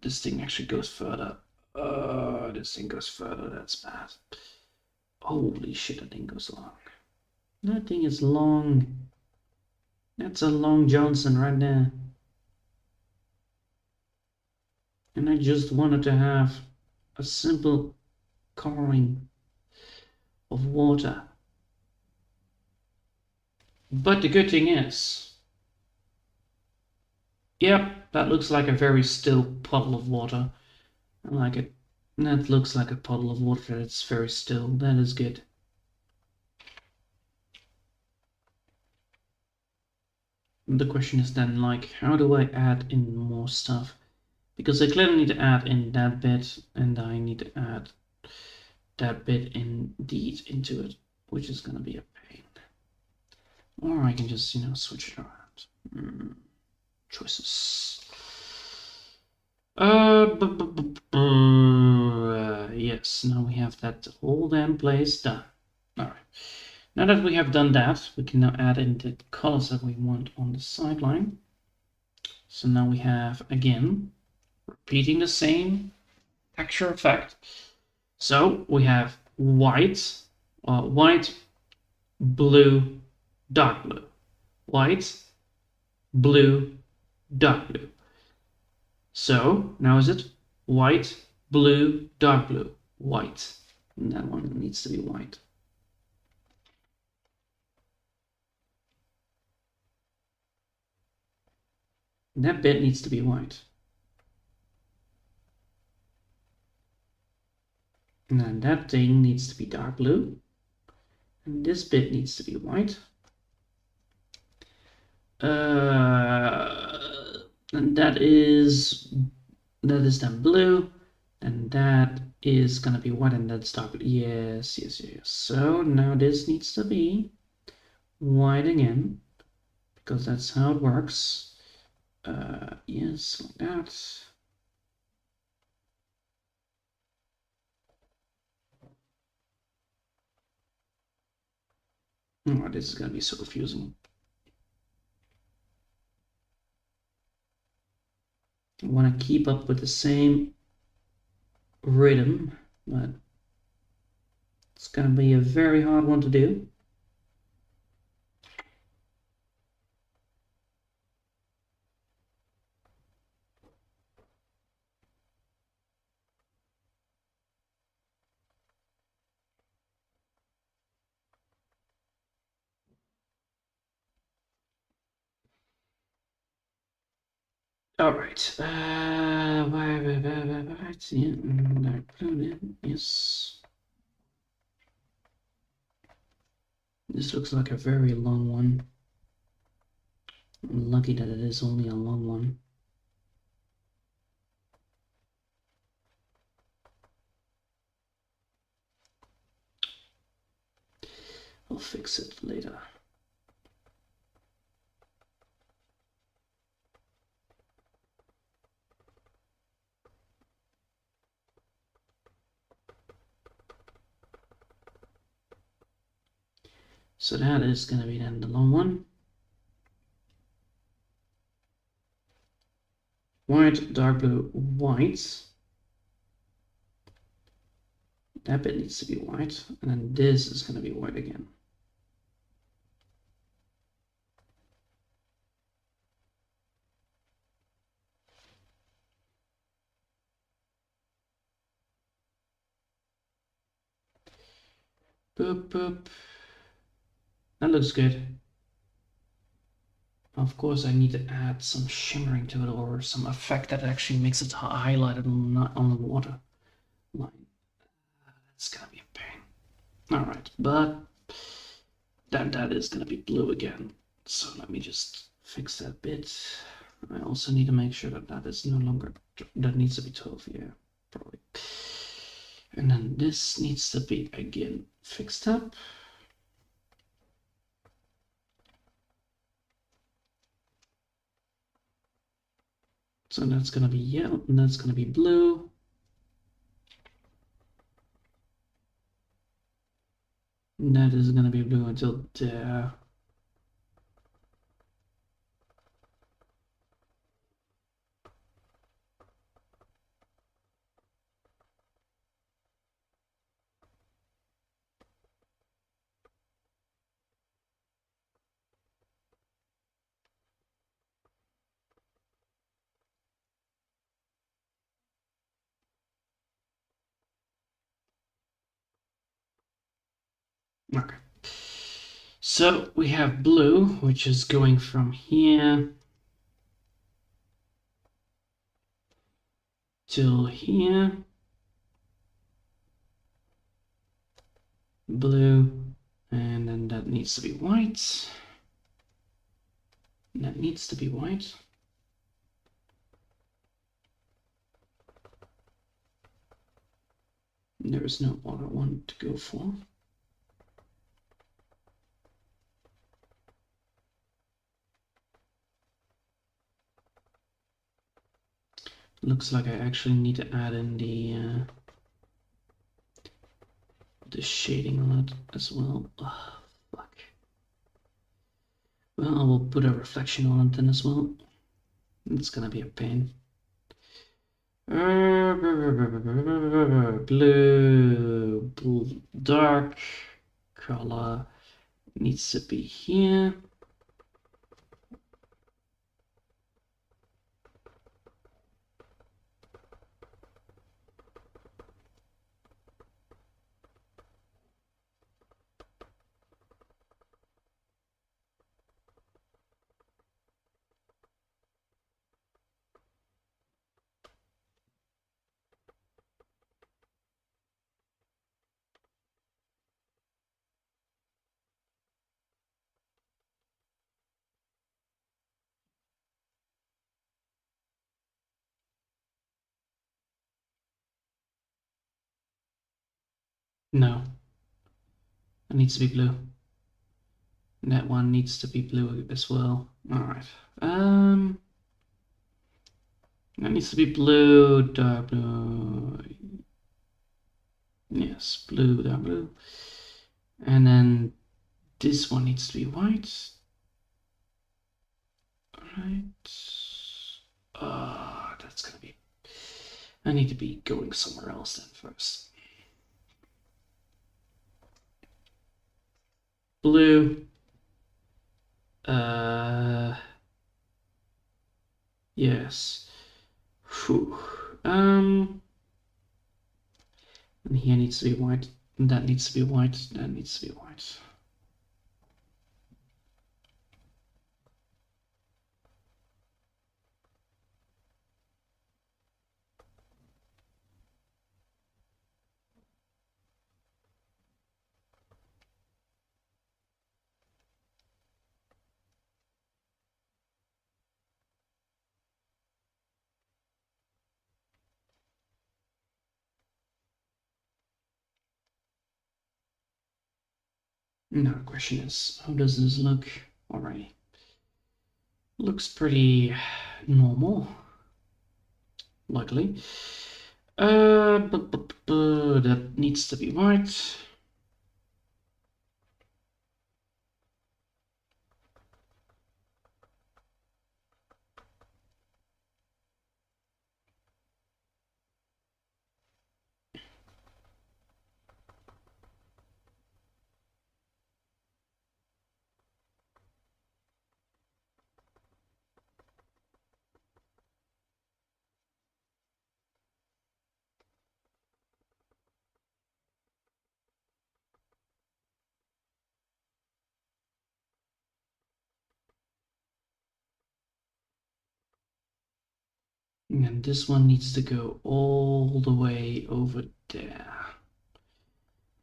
this thing actually goes further. This thing goes further, that's bad. Holy shit, that thing goes long. That thing is long. That's a Long Johnson right there. And I just wanted to have a simple coloring of water. But the good thing is, yep, that looks like a very still puddle of water. I like it. That looks like a puddle of water that's very still. That is good. The question is then, like, how do I add in more stuff? Because I clearly need to add in that bit, and I need to add that bit indeed into it, which is going to be a pain. Or I can just, switch it around. Choices. Yes, now we have that whole damn place done. Alright. Now that we have done that, we can now add in the colors that we want on the sideline. So now we have, again, repeating the same texture effect. So we have white, blue, dark blue. White, blue, dark blue. So now is it white, blue, dark blue, white. And that one needs to be white. And that bit needs to be white. And then that thing needs to be dark blue. And this bit needs to be white. And that is then blue. And that is gonna be white, and that's dark blue. Yes. So now this needs to be white again, because that's how it works. Yes, like that. Oh, this is gonna be so confusing. I want to keep up with the same rhythm, but it's gonna be a very hard one to do. All right. Yes. This looks like a very long one. I'm lucky that it is only a long one. I'll fix it later. So that is going to be then the long one. White, dark blue, white. That bit needs to be white, and then this is going to be white again. Boop, boop. That looks good. Of course, I need to add some shimmering to it, or some effect that actually makes it highlighted on the water line. That's gonna be a pain. All right, but that is gonna be blue again. So let me just fix that bit. I also need to make sure that that is no longer, that needs to be 12, yeah, probably. And then this needs to be again fixed up. So that's gonna be yellow, and that's gonna be blue. And that is gonna be blue until there. Okay. So we have blue, which is going from here till here. Blue, and then that needs to be white. And that needs to be white. And there is no other one to go for. Looks like I actually need to add in the shading on it as well. Oh, fuck. Well, I will put a reflection on it then as well. It's gonna be a pain. Blue, dark color needs to be here. No, it needs to be blue. And that one needs to be blue as well. All right. That needs to be blue, dark blue. Yes, blue, dark blue. And then this one needs to be white. All right. That's gonna be. I need to be going somewhere else then first. Blue. Yes. Whew. And here needs to be white. And that needs to be white. That needs to be white. Now the question is, how does this look already? Looks pretty normal, luckily. That needs to be white. And this one needs to go all the way over there.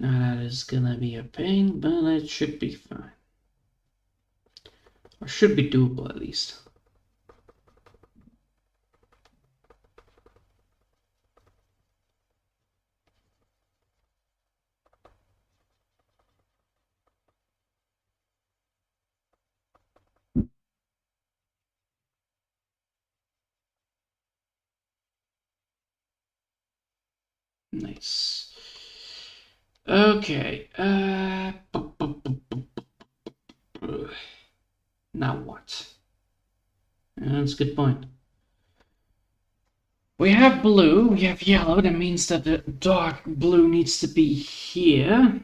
Now that is gonna be a pain, but it should be fine. Or should be doable at least. Nice. Okay. Now what? That's a good point. We have blue, we have yellow. That means that the dark blue needs to be here.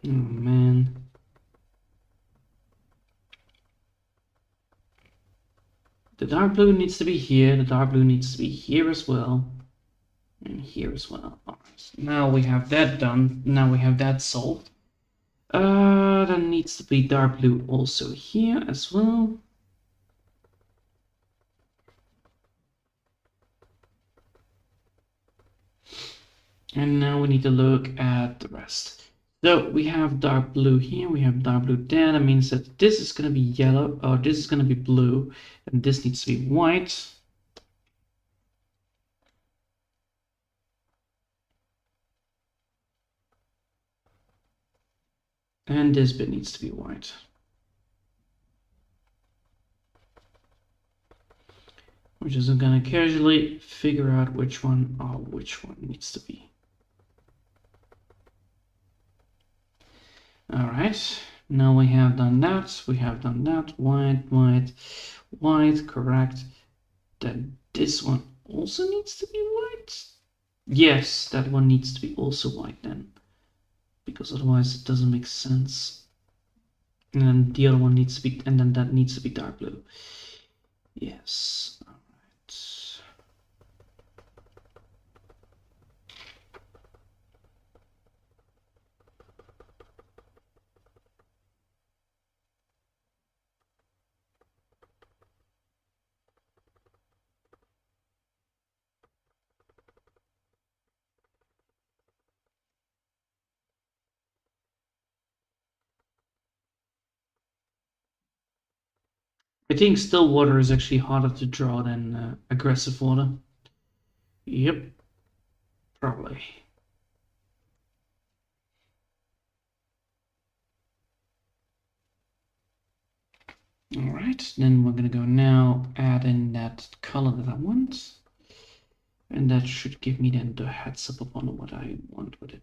Oh man. The dark blue needs to be here. The dark blue needs to be here as well. And here as well. Alright. Now we have that done. Now we have that solved. There needs to be dark blue also here as well. And now we need to look at the rest. So we have dark blue here, we have dark blue there. That means that this is going to be yellow, or this is going to be blue, and this needs to be white. And this bit needs to be white. We're just going to casually figure out which one needs to be. All right, now we have done that. We have done that. White, white, white, correct. Then this one also needs to be white. Yes, that one needs to be also white then, because otherwise it doesn't make sense. And then the other one needs to be, and then that needs to be dark blue. Yes. All right. I think still water is actually harder to draw than aggressive water. Yep, probably. All right, then we're gonna go now add in that color that I want. And that should give me then the heads up upon what I want with it.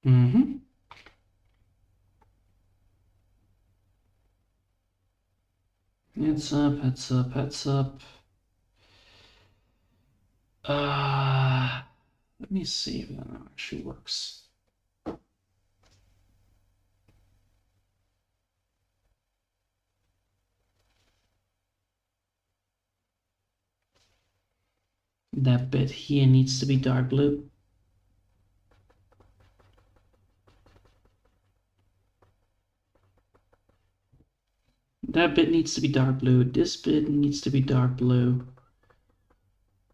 Mm-hmm. Heads up, heads up, heads up. Let me see if that actually works. That bit here needs to be dark blue. That bit needs to be dark blue. This bit needs to be dark blue.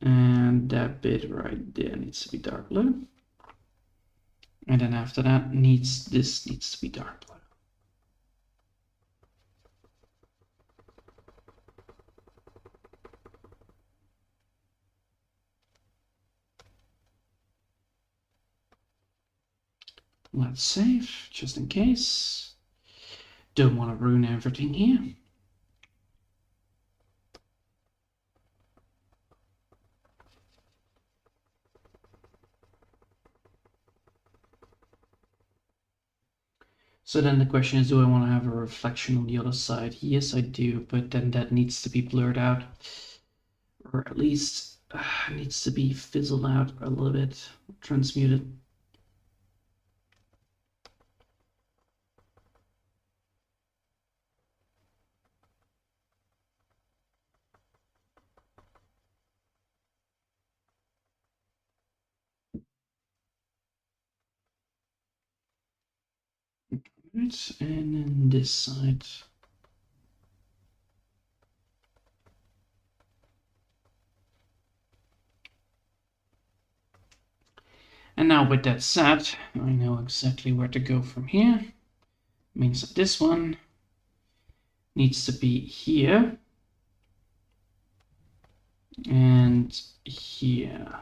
And that bit right there needs to be dark blue. And then after that, this needs to be dark blue. Let's save, just in case. Don't want to ruin everything here. So then the question is, do I want to have a reflection on the other side? Yes, I do, but then that needs to be blurred out. Or at least needs to be fizzled out a little bit, transmuted. Right, and then this side. And now with that said, I know exactly where to go from here. Means that this one needs to be here and here.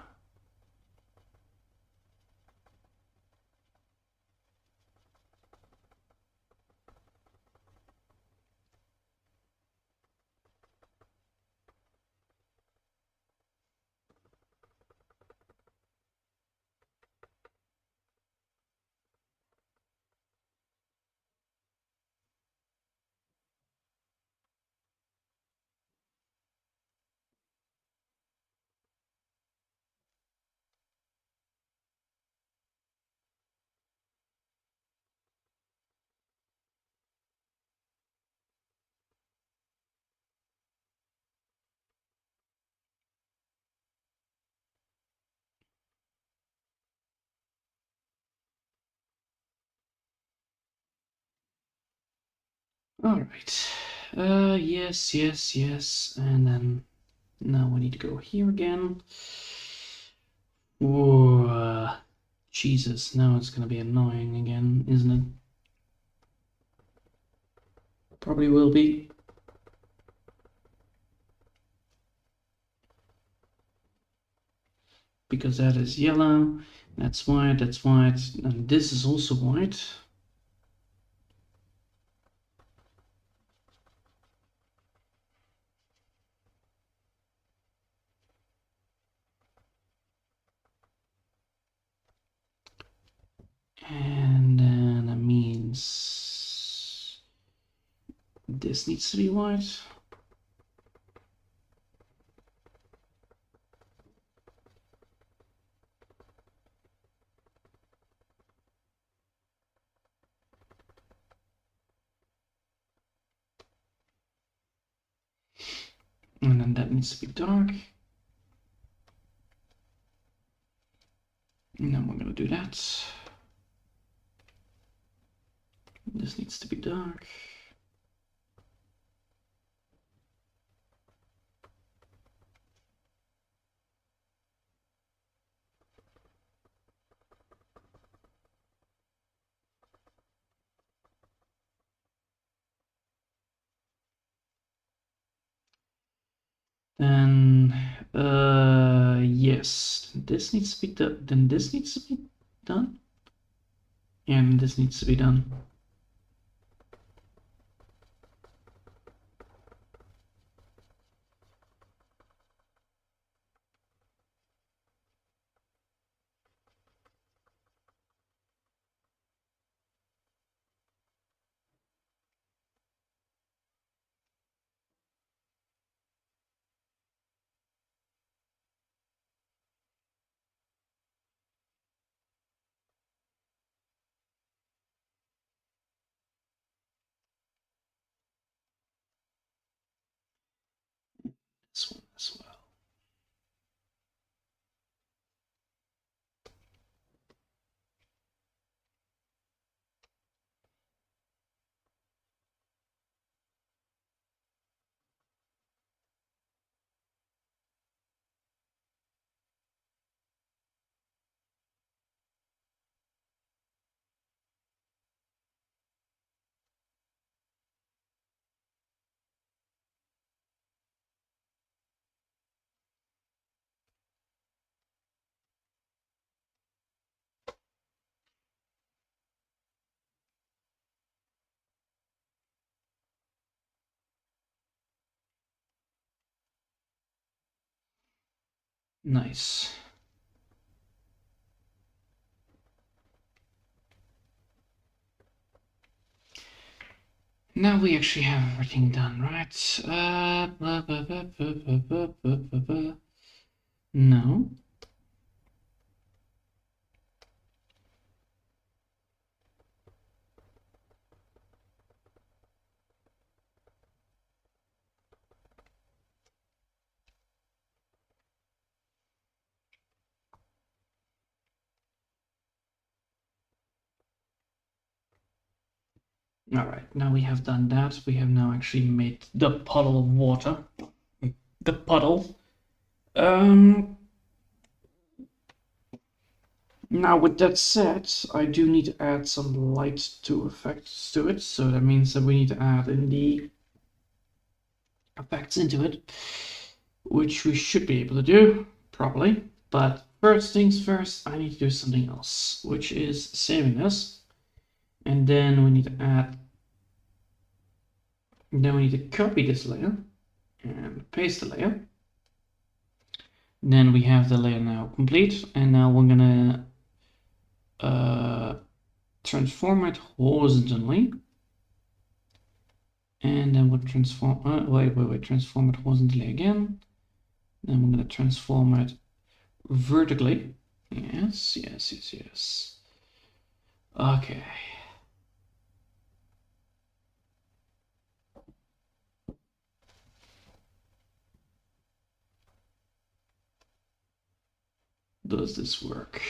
All right. Yes, yes, yes. And then now we need to go here again. Whoa. Jesus, now it's gonna be annoying again, isn't it? Probably will be. Because that is yellow, that's white, and this is also white. And then that means this needs to be white. And then that needs to be dark. And then we're gonna do that. This needs to be dark. Then, yes, this needs to be done. Then this needs to be done. And this needs to be done. This one as well. Nice. Now we actually have everything done, right? No. All right, now we have done that. We have now actually made the puddle of water. The puddle. Now with that said, I do need to add some light to effects to it. So that means that we need to add in the effects into it, which we should be able to do properly. But first things first, I need to do something else, which is saving this. And then we need to add, then we need to copy this layer and paste the layer. Then we have the layer now complete, and now we're gonna transform it horizontally, and then we'll transform. Transform it horizontally again. Then we're gonna transform it vertically. Yes, yes, yes, yes. Okay. Does this work?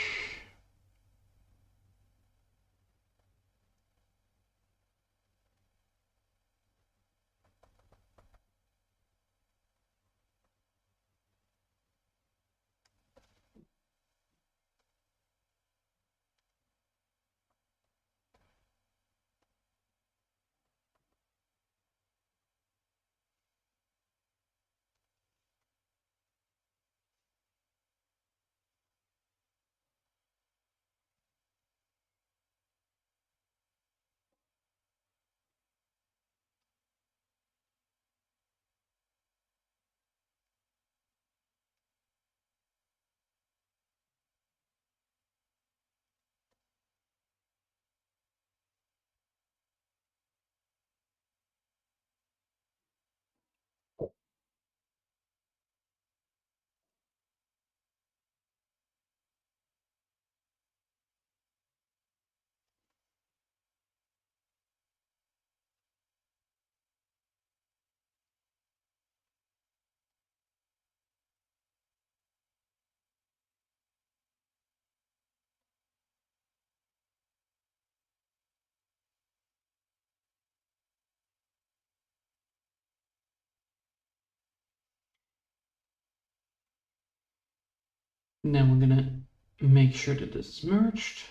Now we're gonna make sure that this is merged.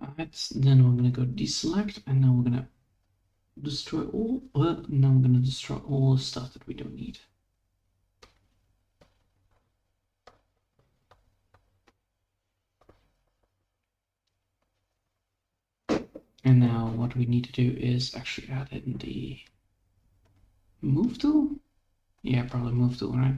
Alright, then we're gonna go deselect, and now we're gonna destroy all. Now we're gonna destroy all the stuff that we don't need. And now what we need to do is actually add in the move tool. Yeah, probably move tool, right?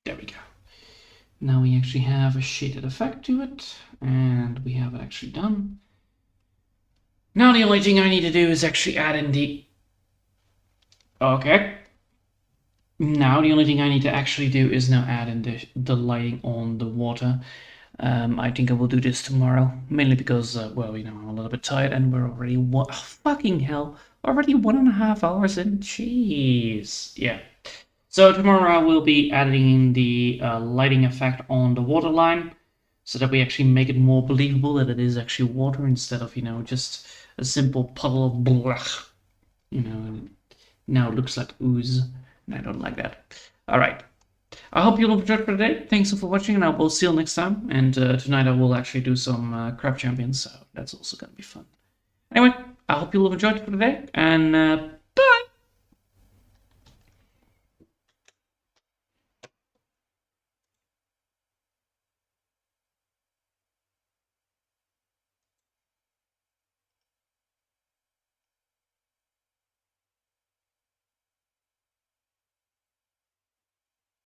There we go. Now we actually have a shaded effect to it, and we have it actually done. Now the only thing I need to do is actually add in the... Okay. Now the only thing I need to actually do is now add in the lighting on the water. I think I will do this tomorrow, mainly because, well, you know, I'm a little bit tired and we're already fucking hell, already 1.5 hours in. Jeez. Yeah. So tomorrow I will be adding the lighting effect on the water line, so that we actually make it more believable that it is actually water instead of, you know, just a simple puddle of blah. You know, now it looks like ooze, and I don't like that. All right. I hope you'll enjoyed for today. Thanks for watching, and I will see you next time. And tonight I will actually do some crab champions, so that's also going to be fun. Anyway, I hope you'll have enjoyed for today, and